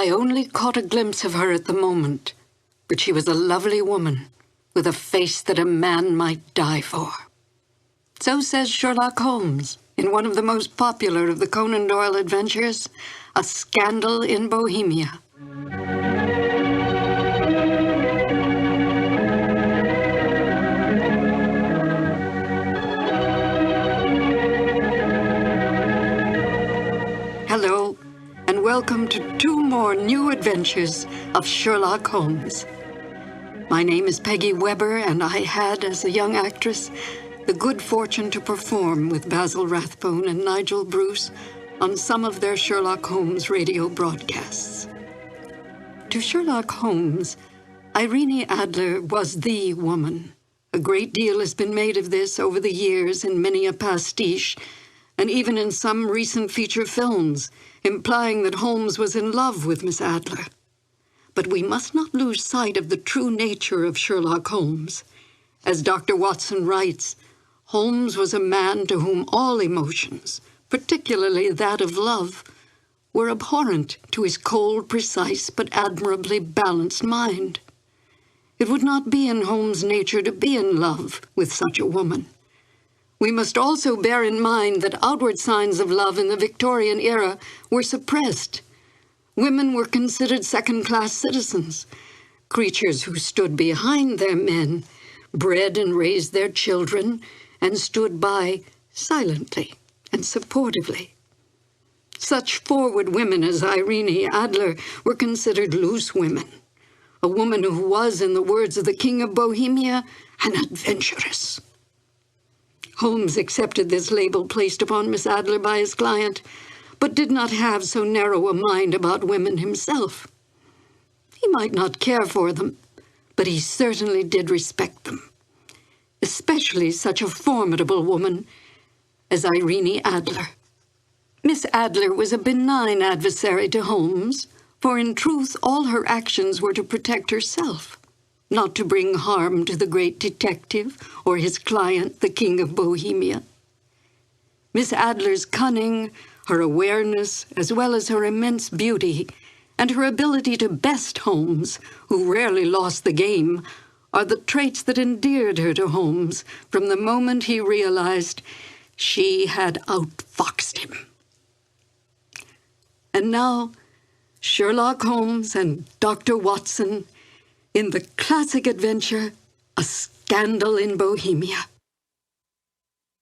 I only caught a glimpse of her at the moment, but she was a lovely woman with a face that a man might die for. So says Sherlock Holmes in one of the most popular of the Conan Doyle adventures, A Scandal in Bohemia. Hello, and welcome to 2 more new adventures of Sherlock Holmes. My name is Peggy Weber, and I had, as a young actress, the good fortune to perform with Basil Rathbone and Nigel on some of their Sherlock Holmes radio broadcasts. To Sherlock Holmes, Irene Adler was the woman. A great deal has been made of this over the years in many a pastiche, and even in some recent feature films, implying that Holmes was in love with Miss Adler. But we must not lose sight of the true nature of Sherlock Holmes. As Dr. Watson writes, Holmes was a man to whom all emotions, particularly that of love, were abhorrent to his cold, precise, but admirably balanced mind. It would not be in Holmes' nature to be in love with such a woman. We must also bear in mind that outward signs of love in the Victorian era were suppressed. Women were considered second-class citizens, creatures who stood behind their men, bred and raised their children, and stood by silently and supportively. Such forward women as Irene Adler were considered loose women, a woman who was, in the words of the King of Bohemia, an adventuress. Holmes accepted this label placed upon Miss Adler by his client, but did not have so narrow a mind about women himself. He might not care for them, but he certainly did respect them, especially such a formidable woman as Irene Adler. Miss Adler was a benign adversary to Holmes, for in truth all her actions were to protect herself, not to bring harm to the great detective or his client, the King of Bohemia. Miss Adler's cunning, her awareness, as well as her immense beauty, and her ability to best Holmes, who rarely lost the game, are the traits that endeared her to Holmes from the moment he realized she had outfoxed him. And now, Sherlock Holmes and Dr. Watson in the classic adventure, A Scandal in Bohemia.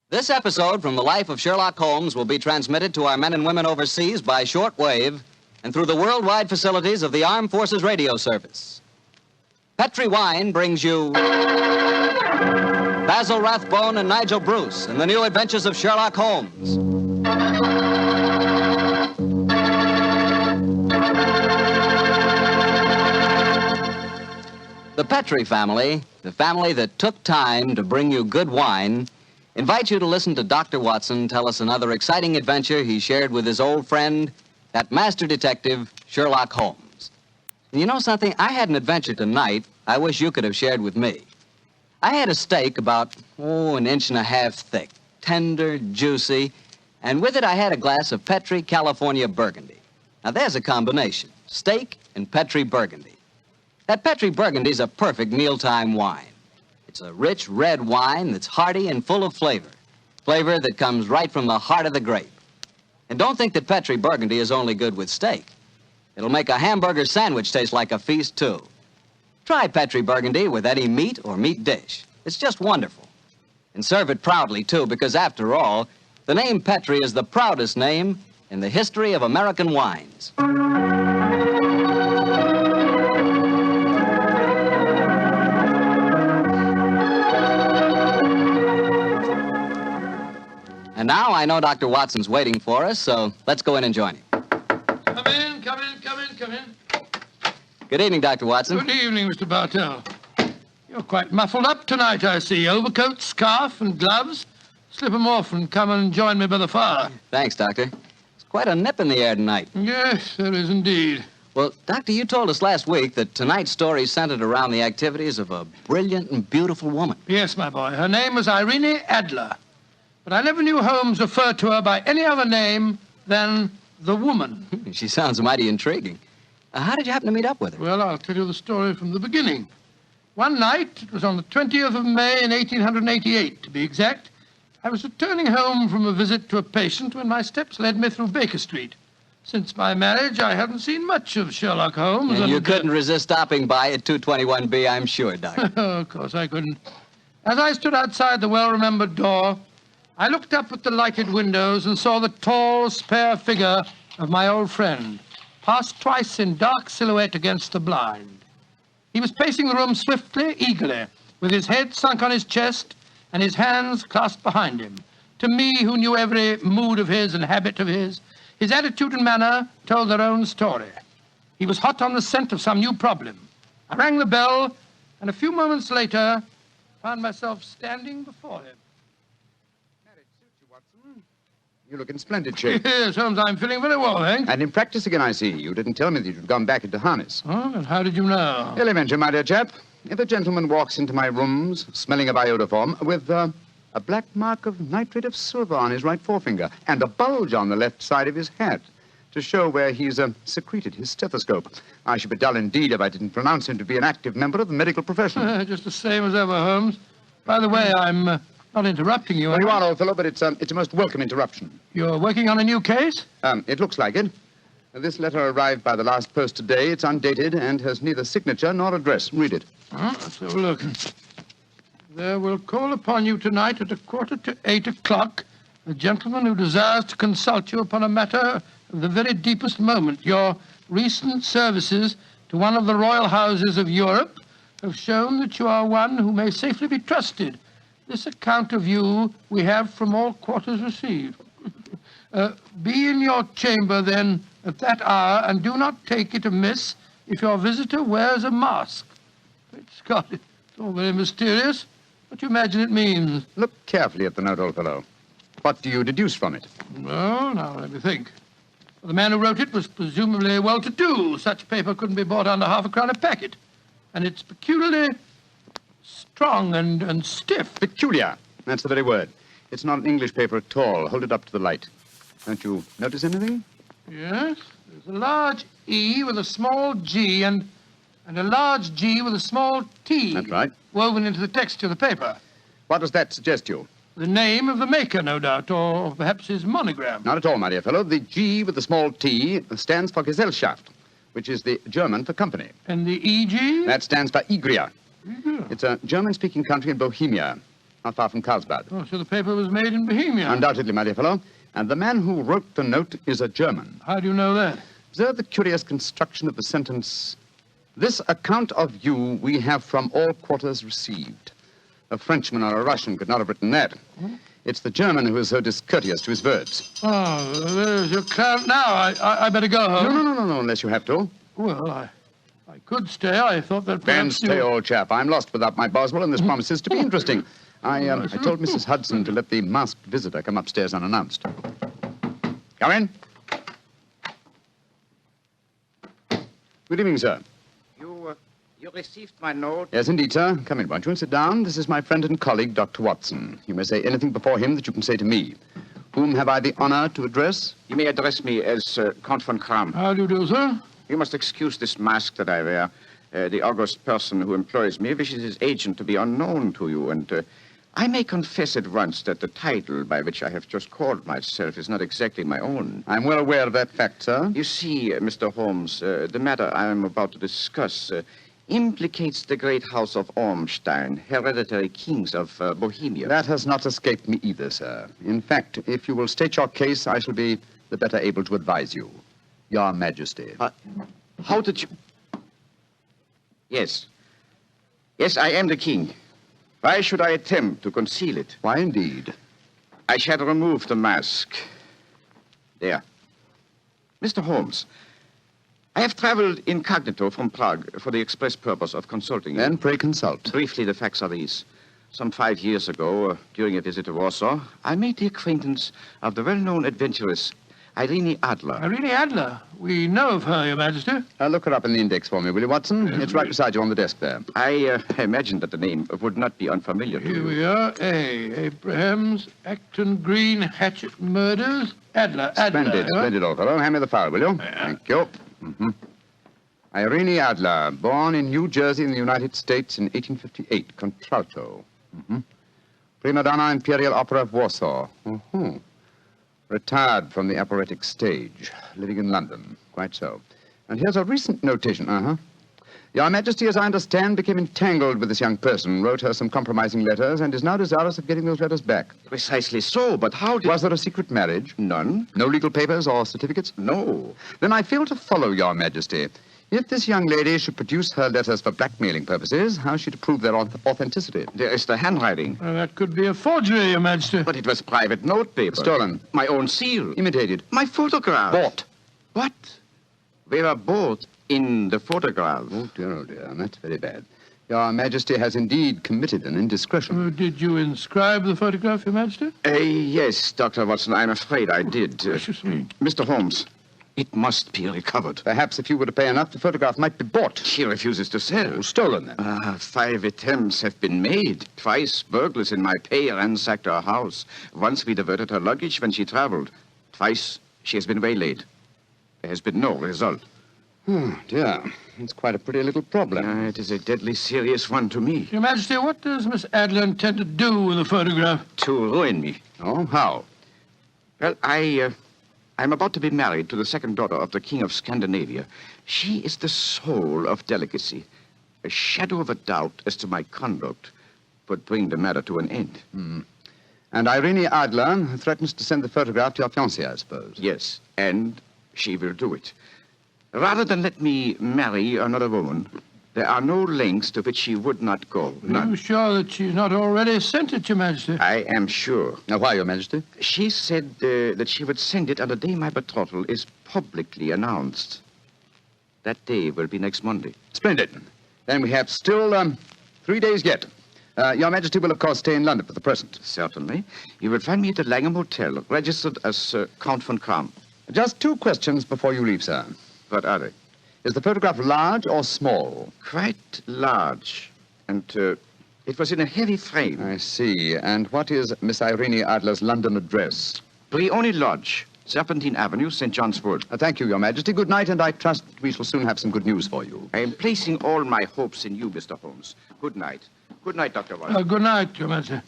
This episode from the life of Sherlock Holmes will be transmitted to our men and women overseas by shortwave and through the worldwide facilities of the Armed Forces Radio Service. Petri Wine brings you Basil Rathbone and Nigel Bruce in the new adventures of Sherlock Holmes. The Petri family, the family that took time to bring you good wine, invites you to listen to Dr. Watson tell us another exciting adventure he shared with his old friend, that master detective, Sherlock Holmes. And you know something? I had an adventure tonight I wish you could have shared with me. I had a steak about, 1.5 inches thick, tender, juicy, and with it I had a glass of Petri California Burgundy. Now there's a combination, steak and Petri Burgundy. That Petri Burgundy's a perfect mealtime wine. It's a rich red wine that's hearty and full of flavor. Flavor that comes right from the heart of the grape. And don't think that Petri Burgundy is only good with steak. It'll make a hamburger sandwich taste like a feast, too. Try Petri Burgundy with any meat or meat dish. It's just wonderful. And serve it proudly, too, because after all, the name Petri is the proudest name in the history of American wines. And now I know Dr. Watson's waiting for us, so let's go in and join him. Come in, come in, come in, come in. Good evening, Dr. Watson. Good evening, Mr. Bartell. You're quite muffled up tonight, I see. Overcoat, scarf, and gloves. Slip 'em off and come and join me by the fire. Thanks, Doctor. It's quite a nip in the air tonight. Yes, there is indeed. Well, Doctor, you told us last week that tonight's story centered around the activities of a brilliant and beautiful woman. Yes, my boy. Her name was Irene Adler. But I never knew Holmes referred to her by any other name than the woman. She sounds mighty intriguing. How did you happen to meet up with her? Well, I'll tell you the story from the beginning. One night, it was on the 20th of May in 1888, to be exact, I was returning home from a visit to a patient when my steps led me through Baker Street. Since my marriage, I hadn't seen much of Sherlock Holmes. And you couldn't resist stopping by at 221B, I'm sure, Doctor. Oh, of course I couldn't. As I stood outside the well-remembered door, I looked up at the lighted windows and saw the tall, spare figure of my old friend pass twice in dark silhouette against the blind. He was pacing the room swiftly, eagerly, with his head sunk on his chest and his hands clasped behind him. To me, who knew every mood of his and habit of his attitude and manner told their own story. He was hot on the scent of some new problem. I rang the bell, and a few moments later, found myself standing before him. Marriage suits you, Watson. You look in splendid shape. Yes, Holmes, I'm feeling very well, thanks. And in practice again, I see. You didn't tell me that you'd gone back into harness. Oh, and how did you know? Elementary, my dear chap. If a gentleman walks into my rooms smelling of iodoform with a black mark of nitrate of silver on his right forefinger and a bulge on the left side of his hat to show where he's secreted his stethoscope, I should be dull indeed if I didn't pronounce him to be an active member of the medical profession. Just the same as ever, Holmes. By the way, I'm not interrupting you. Well, you are, old fellow, but it's a most welcome interruption. You're working on a new case? It looks like it. This letter arrived by the last post today. It's undated and has neither signature nor address. Read it. Let's have a look. There will call upon you tonight at 7:45 a gentleman who desires to consult you upon a matter of the very deepest moment. Your recent services to one of the royal houses of Europe have shown that you are one who may safely be trusted. This account of you we have from all quarters received. Be in your chamber, then, at that hour, and do not take it amiss if your visitor wears a mask. Great Scott, it's all very mysterious. What do you imagine it means? Look carefully at the note, old fellow. What do you deduce from it? Well, now, let me think. Well, the man who wrote it was presumably well-to-do. Such paper couldn't be bought under half a crown a packet. And it's peculiarly strong and stiff. Peculiar. That's the very word. It's not an English paper at all. Hold it up to the light. Don't you notice anything? Yes. There's a large E with a small G and a large G with a small T. That's right. Woven into the texture of the paper. What does that suggest to you? The name of the maker, no doubt, or perhaps his monogram. Not at all, my dear fellow. The G with the small T stands for Gesellschaft, which is the German for company. And the EG? That stands for Igria. It's a German-speaking country in Bohemia, not far from Carlsbad. Oh, so the paper was made in Bohemia. Undoubtedly, my dear fellow. And the man who wrote the note is a German. How do you know that? Observe the curious construction of the sentence. This account of you we have from all quarters received. A Frenchman or a Russian could not have written that. It's the German who is so discourteous to his verbs. Oh, there's your client now. I better go home. No, unless you have to. Well, I could stay. I thought that Then perhaps stay, you... old chap. I'm lost without my Boswell, and this promises to be interesting. I told Mrs. Hudson to let the masked visitor come upstairs unannounced. Come in. Good evening, sir. You received my note? Yes, indeed, sir. Come in, won't you, and sit down. This is my friend and colleague, Dr. Watson. You may say anything before him that you can say to me. Whom have I the honor to address? You may address me as Count von Kram. How do you do, sir? You must excuse this mask that I wear. The august person who employs me wishes his agent to be unknown to you, and I may confess at once that the title by which I have just called myself is not exactly my own. I'm well aware of that fact, sir. You see, Mr. Holmes, the matter I am about to discuss implicates the great house of Ormstein, hereditary kings of Bohemia. That has not escaped me either, sir. In fact, if you will state your case, I shall be the better able to advise you. Your Majesty. How did you... Yes. Yes, I am the king. Why should I attempt to conceal it? Why, indeed? I shall remove the mask. There. Mr. Holmes, I have traveled incognito from Prague for the express purpose of consulting you. Then pray consult. Briefly, the facts are these. Some 5 years ago, during a visit to Warsaw, I made the acquaintance of the well-known adventuress Irene Adler. Irene Adler. We know of her, Your Majesty. Look her up in the index for me, will you, Watson? Yes, it's right beside you on the desk there. I imagine that the name would not be unfamiliar to Here you. we are. Abrahams, Acton Green, Hatchet Murders. Adler. Splendid, huh? splendid, old fellow. Hand me the file, will you? Thank you. Irene Adler, born in New Jersey in the United States in 1858, contralto. Prima donna Imperial Opera of Warsaw. Retired from the operatic stage, living in London. Quite so. And here's a recent notation. Your Majesty, as I understand, became entangled with this young person, wrote her some compromising letters, and is now desirous of getting those letters back. Precisely so, but how did... Was there a secret marriage? None. No legal papers or certificates? No. Then I fail to follow, Your Majesty. If this young lady should produce her letters for blackmailing purposes, how is she to prove their authenticity? There is the handwriting. That could be a forgery, Your Majesty. But it was private notepaper. Stolen. My own seal. Imitated. My photograph. Bought. What? They were both in the photograph. Oh, dear. That's very bad. Your Majesty has indeed committed an indiscretion. Did you inscribe the photograph, Your Majesty? Yes, Dr. Watson, I'm afraid I did. Precious me. Mr. Holmes, it must be recovered. Perhaps if you were to pay enough, the photograph might be bought. She refuses to sell. Oh, stolen, then. 5 attempts have been made. Twice burglars in my pay ransacked her house. Once we diverted her luggage when she traveled. Twice she has been waylaid. There has been no result. Oh, dear. It's quite a pretty little problem. It is a deadly serious one to me. Your Majesty, what does Miss Adler intend to do with the photograph? To ruin me. Oh, how? Well, I'm about to be married to the second daughter of the King of Scandinavia. She is the soul of delicacy. A shadow of a doubt as to my conduct would bring the matter to an end. And Irene Adler threatens to send the photograph to your fiancé, I suppose. Yes, and she will do it. Rather than let me marry another woman, there are no lengths to which she would not go. Are you sure that she's not already sent it, Your Majesty? I am sure. Now, why, Your Majesty? She said that she would send it on the day my betrothal is publicly announced. That day will be next Monday. Splendid. Then we have still 3 days yet. Your Majesty will, of course, stay in London for the present. Certainly. You will find me at the Langham Hotel, registered as Count von Kram. Just 2 questions before you leave, sir. What are they? Is the photograph large or small? Quite large. And it was in a heavy frame. I see. And what is Miss Irene Adler's London address? Brioni Lodge, Serpentine Avenue, St. John's Wood. Thank you, Your Majesty. Good night, and I trust we shall soon have some good news for you. I am placing all my hopes in you, Mr. Holmes. Good night. Good night, Dr. Watson. Good night, Your Majesty.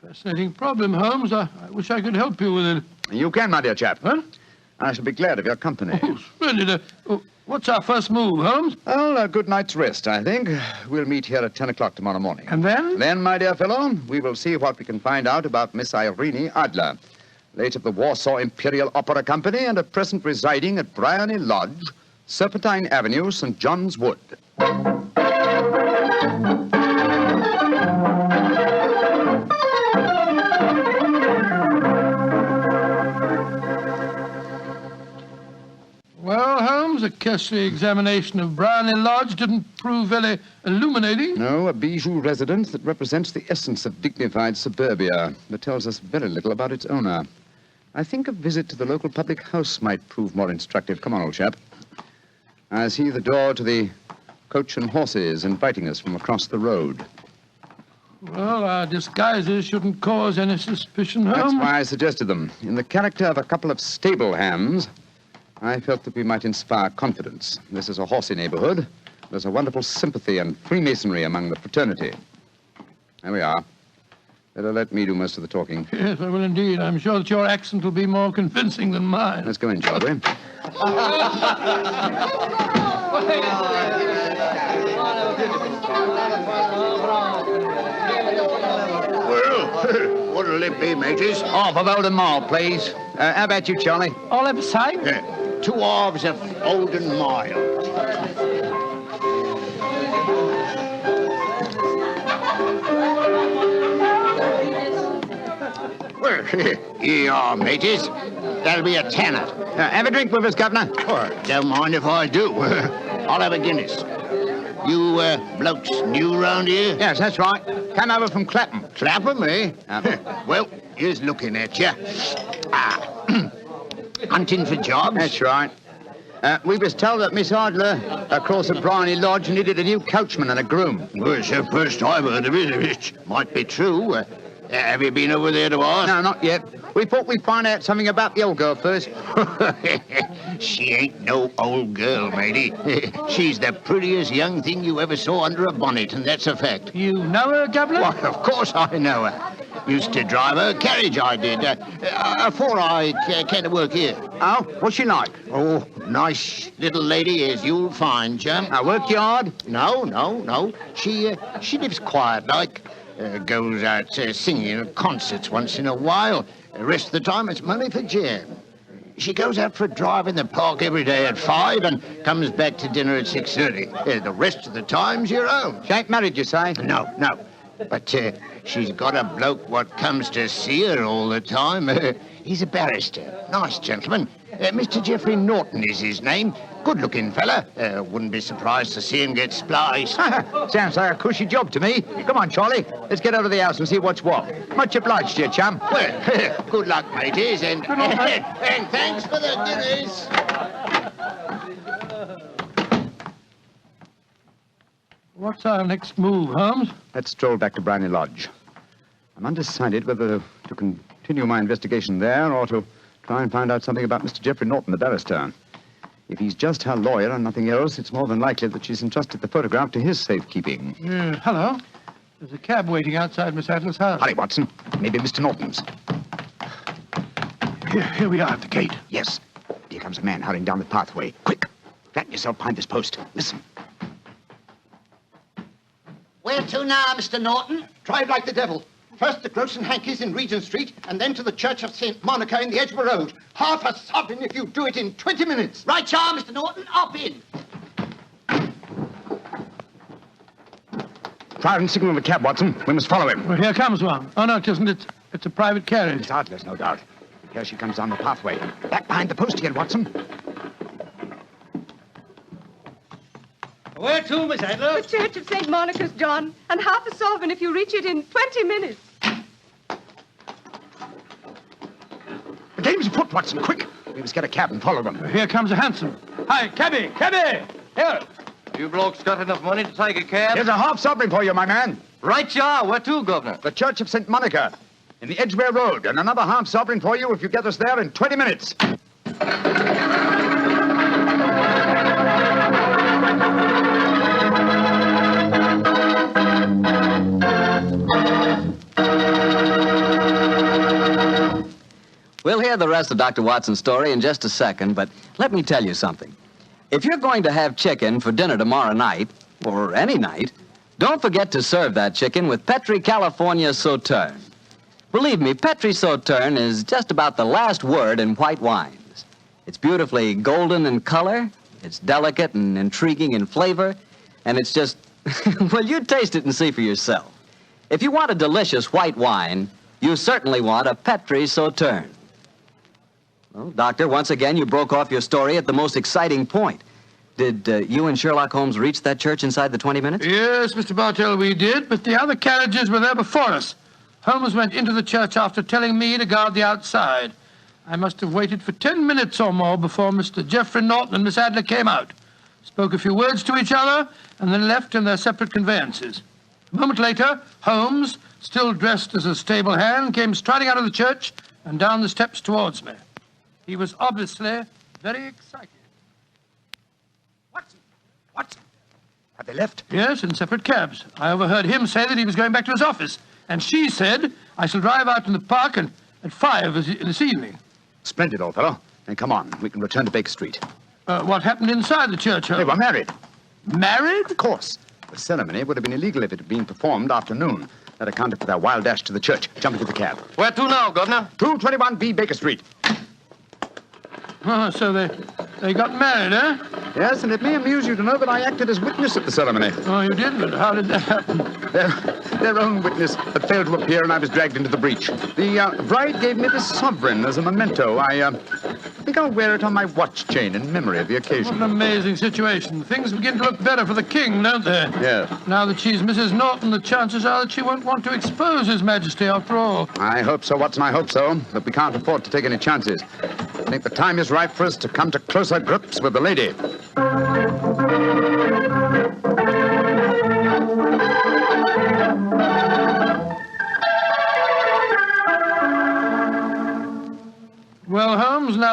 Fascinating problem, Holmes. I wish I could help you with it. You can, my dear chap. Huh? I shall be glad of your company. Oh, splendid. What's our first move, Holmes? Well, a good night's rest, I think. We'll meet here at 10 o'clock tomorrow morning. And then? Then, my dear fellow, we will see what we can find out about Miss Irene Adler, late of the Warsaw Imperial Opera Company and at present residing at Briony Lodge, Serpentine Avenue, St. John's Wood. Well, Holmes, a cursory examination of Briony Lodge didn't prove very illuminating. No, a bijou residence that represents the essence of dignified suburbia, but tells us very little about its owner. I think a visit to the local public house might prove more instructive. Come on, old chap. I see the door to the Coach and Horses inviting us from across the road. Well, our disguises shouldn't cause any suspicion, Holmes. That's why I suggested them. In the character of a couple of stable hands, I felt that we might inspire confidence. This is a horsey neighborhood. There's a wonderful sympathy and Freemasonry among the fraternity. There we are. Better let me do most of the talking. Yes, I will indeed. I'm sure that your accent will be more convincing than mine. Let's go in, shall we? Well, what'll it be, mateys? Half of Oldham Mile, please. How about you, Charlie? All ever say? Yeah, 2 halves of Oldham Mile. Well, here you are, mateys. That'll be a tenner. Have a drink with us, Governor. Oh, don't mind if I do. I'll have a Guinness. You blokes new round here? Yes, that's right. Come over from Clapham. Clapham, eh? Well, here's looking at you. Hunting for jobs? That's right. We was told that Miss Adler across at Briony Lodge needed a new coachman and a groom. Well, it's the first I've heard of it. It might be true. Have you been over there to ask? No, not yet. We thought we'd find out something about the old girl first. She ain't no old girl, matey. She's the prettiest young thing you ever saw under a bonnet, and that's a fact. You know her, Governor? Why, of course I know her. Used to drive her carriage, I did, before I came to work here. Oh, what's she like? Oh, nice little lady, as you'll find, chum. Work you hard? No. She lives quiet like. Goes out singing at concerts once in a while. The rest of the time, it's money for jam. She goes out for a drive in the park every day at 5 and comes back to dinner at 6:30. The rest of the time's your own. She ain't married, you say? No. But she's got a bloke what comes to see her all the time. He's a barrister. Nice gentleman. Mr. Geoffrey Norton is his name. Good-looking fella. Wouldn't be surprised to see him get spliced. Sounds like a cushy job to me. Come on, Charlie. Let's get over to the house and see what's what. Much obliged to you, chum. Well, good luck, mateys, and thanks for the dinners. What's our next move, Holmes? Let's stroll back to Briny Lodge. I'm undecided whether to continue my investigation there or to try and find out something about Mr. Geoffrey Norton, the barrister. If he's just her lawyer and nothing else, it's more than likely that she's entrusted the photograph to his safekeeping. Hello. There's a cab waiting outside Miss Adler's house. Hurry, Watson. Maybe Mr. Norton's. Here we are at the gate. Yes. Here comes a man hurrying down the pathway. Quick. Flatten yourself behind this post. Listen. Where to now, Mr. Norton? Drive like the devil. First to Gross and Hankey's in Regent Street, and then to the Church of St. Monica in the Edgware Road. Half a sovereign if you do it in 20 minutes. Right, you are, Mr. Norton. Up in. Fire and signal the cab, Watson. We must follow him. Well, here comes one. Oh, no, it isn't. It's a private carriage. Miss Adler's, no doubt. Here she comes down the pathway. Back behind the post again, Watson. Where to, Miss Adler? The Church of St. Monica's, John, and half a sovereign if you reach it in 20 minutes. The game's afoot, Watson. Quick. We must get a cab and follow them. Here comes a hansom. Hi, cabby! Here! You blokes got enough money to take a cab? Here's a half sovereign for you, my man. Right, you are. Where to, Governor? The Church of St. Monica in the Edgware Road, and another half sovereign for you if you get us there in 20 minutes. We'll hear the rest of Dr. Watson's story in just a second, but let me tell you something. If you're going to have chicken for dinner tomorrow night, or any night, don't forget to serve that chicken with Petri California Sauterne. Believe me, Petri Sauterne is just about the last word in white wines. It's beautifully golden in color, it's delicate and intriguing in flavor, and it's just, well, you taste it and see for yourself. If you want a delicious white wine, you certainly want a Petri Sauterne. Well, Doctor, once again, you broke off your story at the most exciting point. Did you and Sherlock Holmes reach that church inside the 20 minutes? Yes, Mr. Bartell, we did, but the other carriages were there before us. Holmes went into the church after telling me to guard the outside. I must have waited for 10 minutes or more before Mr. Geoffrey Norton and Miss Adler came out, spoke a few words to each other, and then left in their separate conveyances. A moment later, Holmes, still dressed as a stable hand, came striding out of the church and down the steps towards me. He was obviously very excited. Watson. Have they left? Yes, in separate cabs. I overheard him say that he was going back to his office. And she said, I shall drive out in the park at 5 this evening. Splendid, old fellow. Then come on. We can return to Baker Street. What happened inside the church, Holmes? They were married. Married? Of course. The ceremony would have been illegal if it had been performed after noon. That accounted for their wild dash to the church. Jump into the cab. Where to now, Governor? 221B Baker Street. Oh, so they got married, eh? Yes, and it may amuse you to know that I acted as witness at the ceremony. Oh, you did? But how did that happen? Their own witness had failed to appear, and I was dragged into the breach. The bride gave me this sovereign as a memento. I think I'll wear it on my watch chain in memory of the occasion. What an amazing situation. Things begin to look better for the king, don't they? Yes. Now that she's Mrs. Norton, the chances are that she won't want to expose His Majesty after all. I hope so, Watson, I hope so. But we can't afford to take any chances. I think the time is ripe for us to come to closer grips with the lady.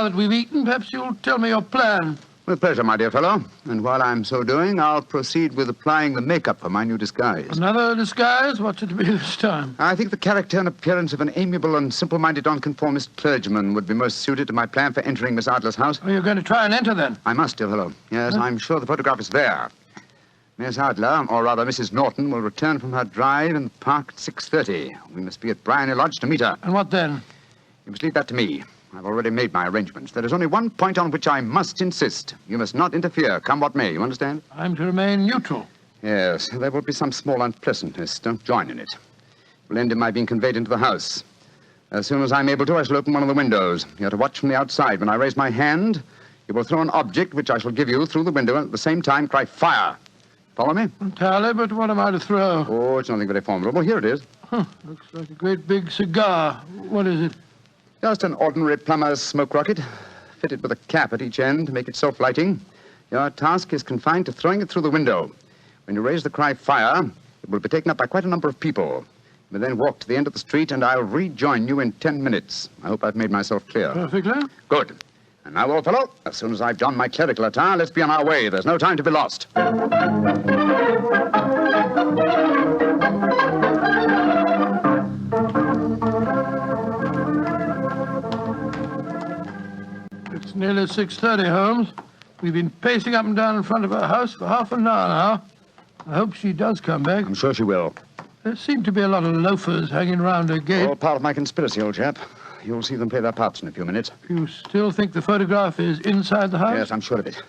that we've eaten, perhaps you'll tell me your plan. With pleasure, my dear fellow. And while I'm so doing, I'll proceed with applying the makeup for my new disguise. Another disguise? What's it to be this time? I think the character and appearance of an amiable and simple-minded nonconformist clergyman would be most suited to my plan for entering Miss Adler's house. Oh, you're going to try and enter, then? I must, dear fellow. Yes, I'm sure the photograph is there. Miss Adler, or rather Mrs. Norton, will return from her drive in the park at 6:30. We must be at Bryony Lodge to meet her. And what then? You must leave that to me. I've already made my arrangements. There is only one point on which I must insist. You must not interfere, come what may. You understand? I'm to remain neutral. Yes, there will be some small unpleasantness. Don't join in it. It will end in my being conveyed into the house. As soon as I'm able to, I shall open one of the windows. You're to watch from the outside. When I raise my hand, you will throw an object which I shall give you through the window and at the same time cry, fire. Follow me? Entirely, but what am I to throw? Oh, it's nothing very formidable. Here it is. Looks like a great big cigar. What is it? Just an ordinary plumber's smoke rocket, fitted with a cap at each end to make it self-lighting. Your task is confined to throwing it through the window. When you raise the cry, fire, it will be taken up by quite a number of people. You may then walk to the end of the street, and I'll rejoin you in 10 minutes. I hope I've made myself clear. Perfectly. Good. And now, old fellow, as soon as I've donned my clerical attire, let's be on our way. There's no time to be lost. It's nearly 6:30, Holmes. We've been pacing up and down in front of her house for half an hour now. I hope she does come back. I'm sure she will. There seem to be a lot of loafers hanging round her gate. All part of my conspiracy, old chap. You'll see them play their parts in a few minutes. You still think the photograph is inside the house? Yes, I'm sure of it.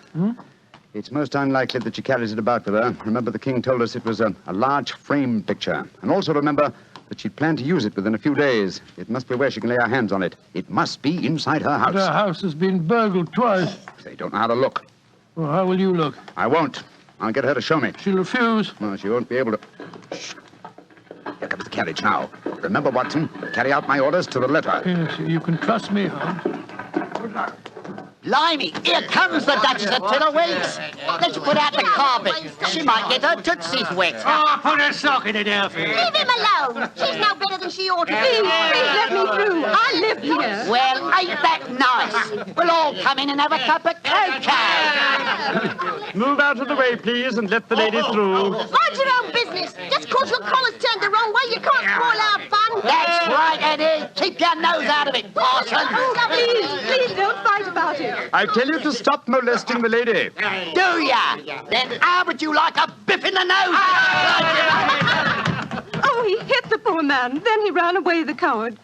It's most unlikely that she carries it about with her. Remember, the king told us it was a large frame picture. And also remember that she planned to use it within a few days. It must be where she can lay her hands on it. It must be inside her house. But her house has been burgled twice. They don't know how to look. Well, how will you look? I won't. I'll get her to show me. She'll refuse. No, she won't be able to. Shh. Here comes the carriage now. Remember, Watson, carry out my orders to the letter. Yes, you can trust me, Holmes. Blimey, here comes the Duchess of Tiddlewigs. Let's put out the carpet. She might get her tootsies wet. Oh, put a sock in it, Alfie. Leave him alone. She's no better than she ought to Please, be. please let me through. I live here. Well, ain't that nice? We'll all come in and have a cup of cocoa. Move out of the way, please, and let the lady through. Mind your own business. Just 'cause your collar's turned the wrong way, you can't spoil our fun. That's right, Eddie. Keep your nose out of it, parson. Please, please don't fight about it. I tell you to stop molesting the lady. Do ya? Then how would you like a biff in the nose? Oh, he hit the poor man. Then he ran away, the coward.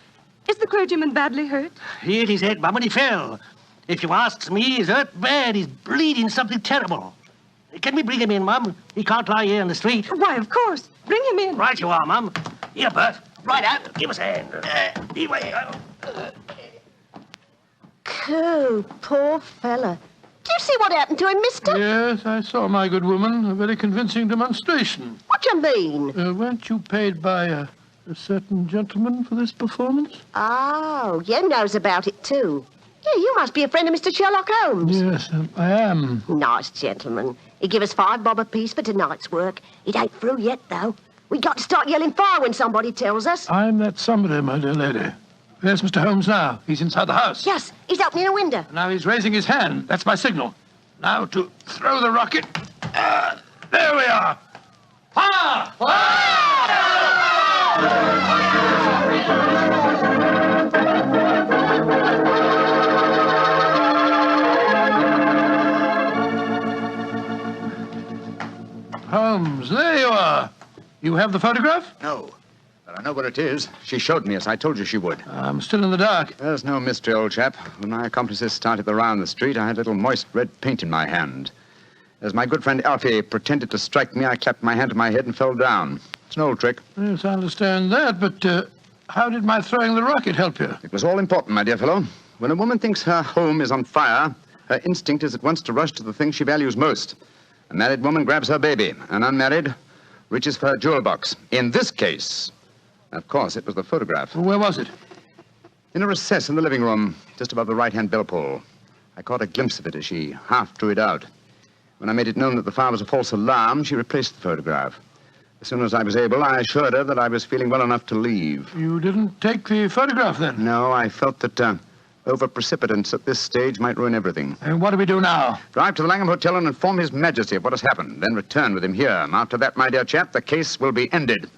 Is the clergyman badly hurt? He hit his head, Mum, and he fell. If you asks me, he's hurt bad. He's bleeding something terrible. Can we bring him in, Mum? He can't lie here in the street. Why, of course. Bring him in. Right you are, Mum. Here, Bert. Right out. Give us a hand. Anyway, Coo, poor fella. Do you see what happened to him, mister? Yes, I saw, my good woman. A very convincing demonstration. What do you mean? Weren't you paid by a certain gentleman for this performance? Oh, you knows about it, too. Yeah, you must be a friend of Mr. Sherlock Holmes. Yes, I am. Nice gentleman. He give us $5 bob apiece for tonight's work. It ain't through yet, though. We got to start yelling fire when somebody tells us. I'm that somebody, my dear lady. There's Mr. Holmes now. He's inside the house. Yes, he's opening a window. Now he's raising his hand. That's my signal. Now to throw the rocket. There we are. Fire! Holmes, there you are. You have the photograph? No, but I know where it is. She showed me, as I told you she would. I'm still in the dark. There's no mystery, old chap. When my accomplices started the round the street, I had a little moist red paint in my hand. As my good friend Alfie pretended to strike me, I clapped my hand to my head and fell down. It's an old trick. Yes, I understand that, but how did my throwing the rocket help you? It was all important, my dear fellow. When a woman thinks her home is on fire, her instinct is at once to rush to the thing she values most. A married woman grabs her baby. An unmarried reaches for her jewel box. In this case, of course, it was the photograph. Where was it? In a recess in the living room, just above the right-hand bell pull. I caught a glimpse of it as she half drew it out. When I made it known that the fire was a false alarm, she replaced the photograph. As soon as I was able, I assured her that I was feeling well enough to leave. You didn't take the photograph, then? No, I felt that Over-precipitance at this stage might ruin everything. And what do we do now? Drive to the Langham Hotel and inform His Majesty of what has happened. Then return with him here. After that, my dear chap, the case will be ended.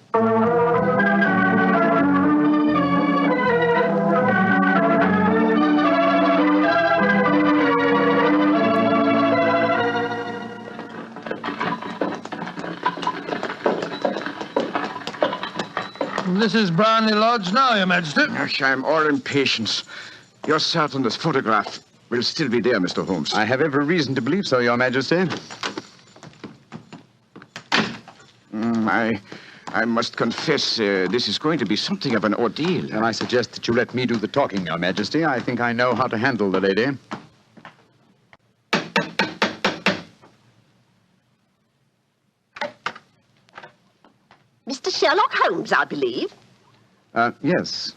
This is Brownlee Lodge now, Your Majesty. I'm all impatience. You're certain this photograph will still be there, Mr. Holmes? I have every reason to believe so, Your Majesty. I must confess, this is going to be something of an ordeal. And I suggest that you let me do the talking, Your Majesty. I think I know how to handle the lady. Mr. Sherlock Holmes, I believe. Yes.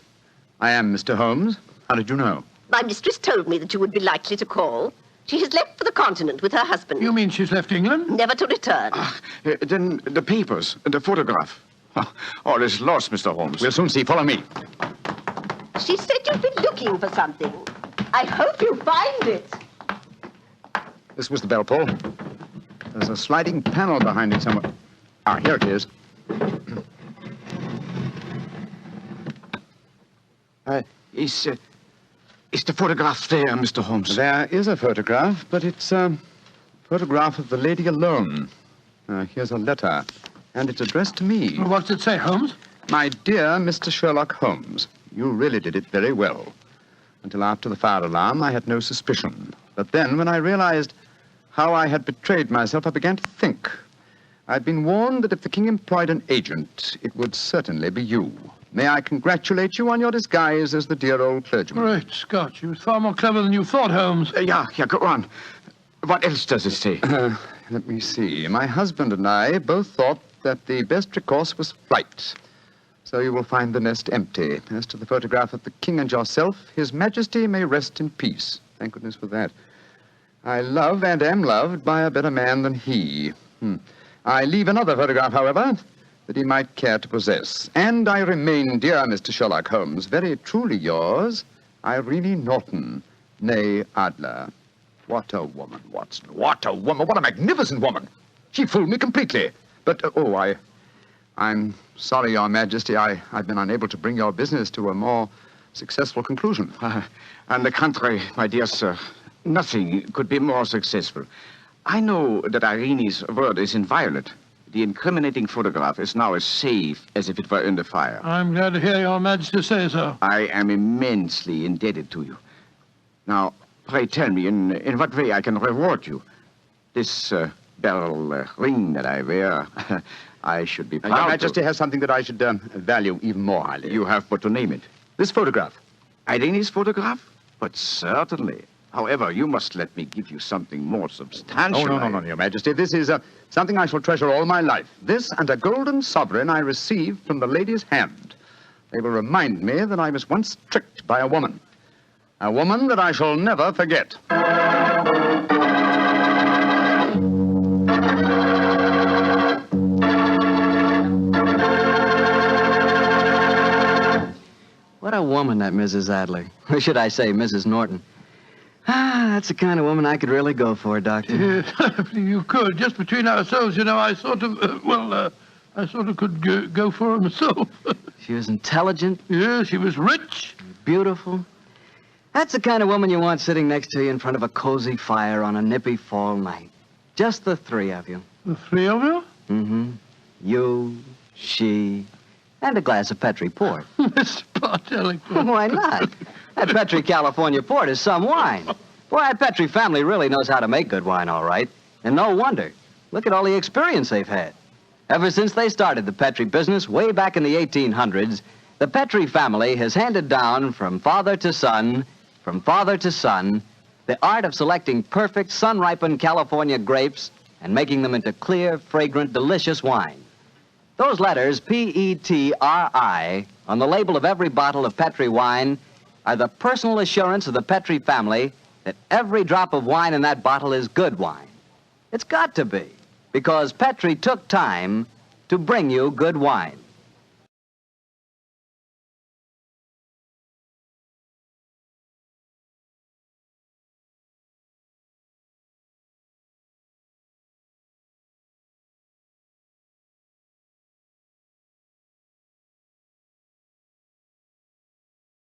I am Mr. Holmes. How did you know? My mistress told me that you would be likely to call. She has left for the continent with her husband. You mean she's left England? Never to return. Then the papers, the photograph. All is lost, Mr. Holmes. We'll soon see. Follow me. She said you've been looking for something. I hope you find it. This was the bell pull. There's a sliding panel behind it somewhere. Ah, here it is. Is the photograph there, Mr. Holmes? There is a photograph, but it's a photograph of the lady alone. Here's a letter, and it's addressed to me. What's it say, Holmes? My dear Mr. Sherlock Holmes, you really did it very well. Until after the fire alarm, I had no suspicion. But then, when I realized how I had betrayed myself, I began to think. I'd been warned that if the king employed an agent, it would certainly be you. May I congratulate you on your disguise as the dear old clergyman? Great Scott, you was far more clever than you thought, Holmes. Yeah, go on. What else does it say? Let me see. My husband and I both thought that the best recourse was flight. So you will find the nest empty. As to the photograph of the king and yourself, His Majesty may rest in peace. Thank goodness for that. I love and am loved by a better man than he. I leave another photograph, however, that he might care to possess. And I remain, dear Mr. Sherlock Holmes, very truly yours, Irene Norton, née Adler. What a woman, Watson. What a woman. What a magnificent woman. She fooled me completely. But, I'm sorry, Your Majesty. I've been unable to bring your business to a more successful conclusion. On the contrary, my dear sir, nothing could be more successful. I know that Irene's word is inviolate. The incriminating photograph is now as safe as if it were under fire. I'm glad to hear Your Majesty say so. I am immensely indebted to you. Now, pray tell me in what way I can reward you. This beryl ring that I wear, I should be proud Your Majesty has something that I should value even more highly. You have but to name it. This photograph. Irene's photograph? But certainly. However, you must let me give you something more substantial. Oh, no, Your Majesty. This is something I shall treasure all my life. This and a golden sovereign I received from the lady's hand. They will remind me that I was once tricked by a woman. A woman that I shall never forget. What a woman, that Mrs. Adler. Or should I say, Mrs. Norton. That's the kind of woman I could really go for, Doctor. Yes, you could. Just between ourselves, you know, I sort of, I sort of could go for her myself. She was intelligent. Yeah, she was rich. Beautiful. That's the kind of woman you want sitting next to you in front of a cozy fire on a nippy fall night. Just the three of you. The three of you? Mm-hmm. You, she, and a glass of Petri port. Mr. Bartelli. Why not? That Petri California port is some wine. Boy, that Petri family really knows how to make good wine, all right. And no wonder. Look at all the experience they've had. Ever since they started the Petri business way back in the 1800s, the Petri family has handed down from father to son, the art of selecting perfect sun-ripened California grapes and making them into clear, fragrant, delicious wine. Those letters, P-E-T-R-I, on the label of every bottle of Petri wine are the personal assurance of the Petri family that every drop of wine in that bottle is good wine. It's got to be, because Petri took time to bring you good wine.